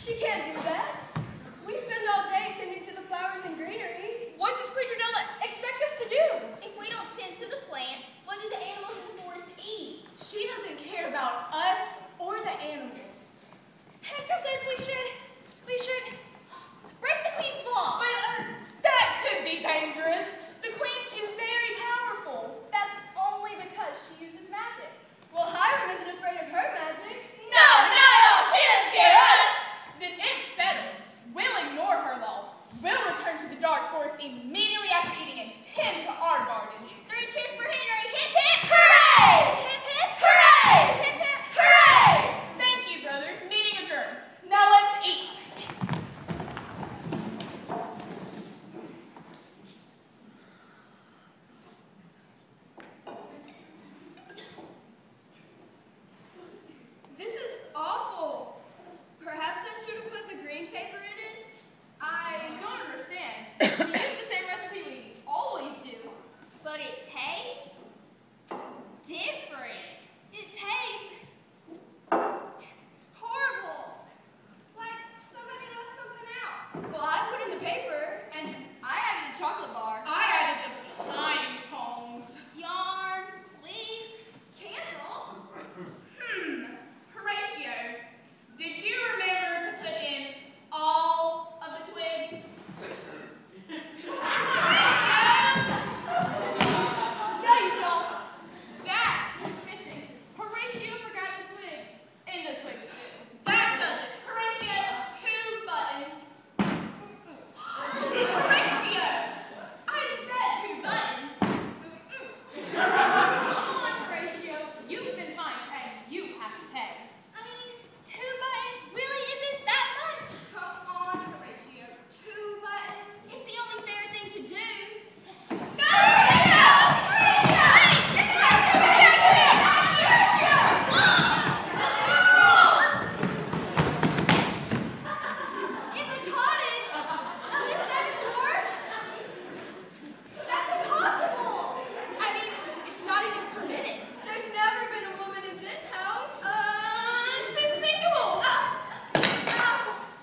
She can't do that. We spend all day tending to the flowers and greenery. What does Quadronella expect us to do? If we don't tend to the plants, what do the animals in the forest eat? She doesn't care about us or the animals. Hector says we should break the queen's law. But that could be dangerous. The queen, she's very powerful. That's only because she uses magic. Well, Hiram isn't afraid of her magic. No, she doesn't scare us. Then it's settled. We'll ignore her law. We'll return to the dark forest immediately after eating and tend to our gardens. 3 cheers for Henry. Hip, hip, hooray! Hip, hip, hooray! Hip, hip, hooray! Thank you, brothers. Meeting adjourned. Now let's eat. This is awful. Perhaps I should have put the green paper in it? I don't understand. We use the same recipe we always do. But it tastes different. It tastes horrible. Like somebody left something out. Well, I put in the paper, and I added a chocolate bar. I added the pine cones. Yarn, leaf, Candle? Horatio, did you remember to put in all of the twigs? No, you don't. That's what's missing. Horatio forgot the twigs. And the twigs too. That does it. Horatio, 2 buttons. Horatio, I said 2 buttons. Come on, Horatio. You've been fine, and you have to pay. I mean, 2 buttons really isn't that much. Come on, Horatio, 2 buttons. It's the only fair thing to do. In the cottage of the 7 dwarfs? That's impossible. I mean, it's not even permitted. There's never been a woman in this house. Unthinkable.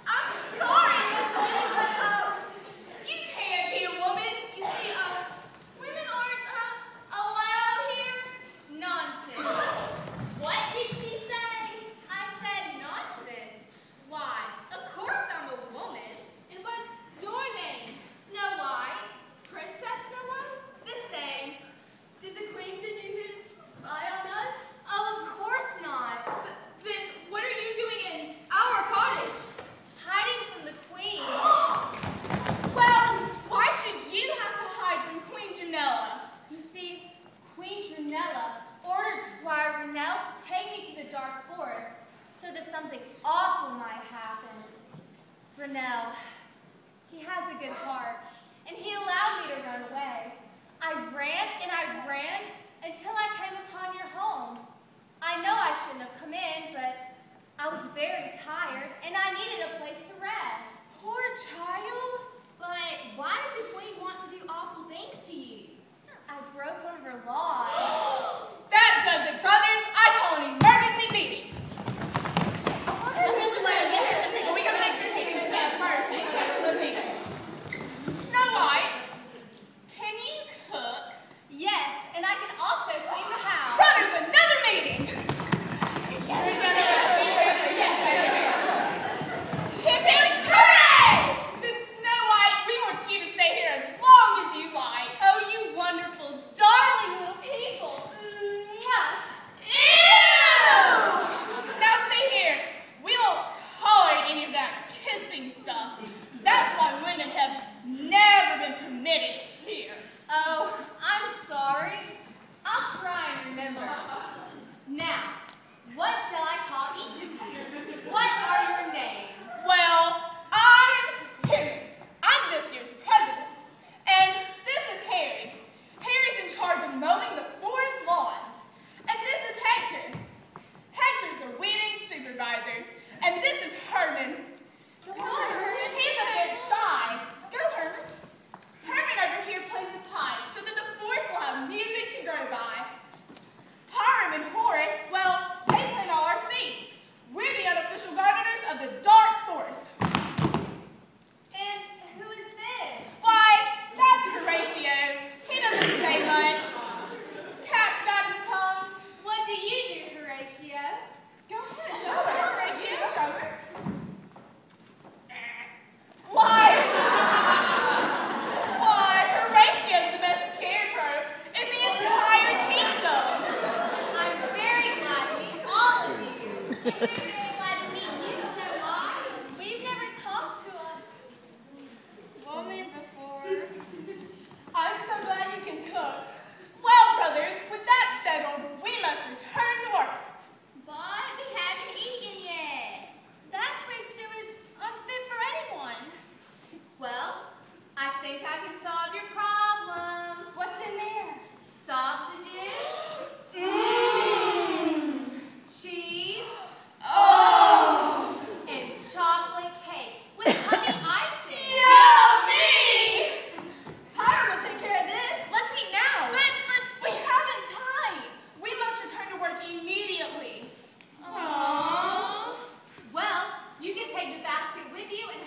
I'm sorry, young lady, but you can't be a woman. You see, women aren't allowed here. Nonsense. What did she say? I said nonsense. Why? Of course I'm a woman. And what's your name? Snow White? Princess Snow White? The same. Did the queen send you here to spy on us? Oh, of course not. Then what are you doing in our cottage? Hiding from the queen. Well, why should you have to hide from Queen Janella? You see, Queen Trunella ordered Squire Rennell to take me to the dark forest so that something awful might happen. Rennell, he has a good heart, and he allowed me to run away. I ran and I ran until I came upon your home. I know I shouldn't have come in, but I was very tired and I needed a place to rest. Poor child. But why did the queen want to do awful things to you? I broke one of her laws. That does it, brothers. I call an emergency meeting. Well, we gotta make sure she can do that first. Let's see. Snow White, can you cook? Yes, and I can also clean the house. Brothers, another meeting.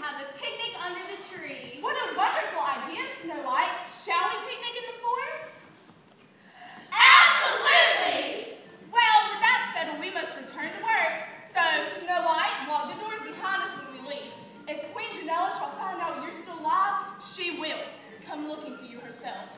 have a picnic under the tree. What a wonderful idea, Snow White. Shall we picnic in the forest? Absolutely! Well, with that settled, we must return to work. So, Snow White, lock the doors behind us when we leave. If Queen Janella shall find out you're still alive, she will come looking for you herself.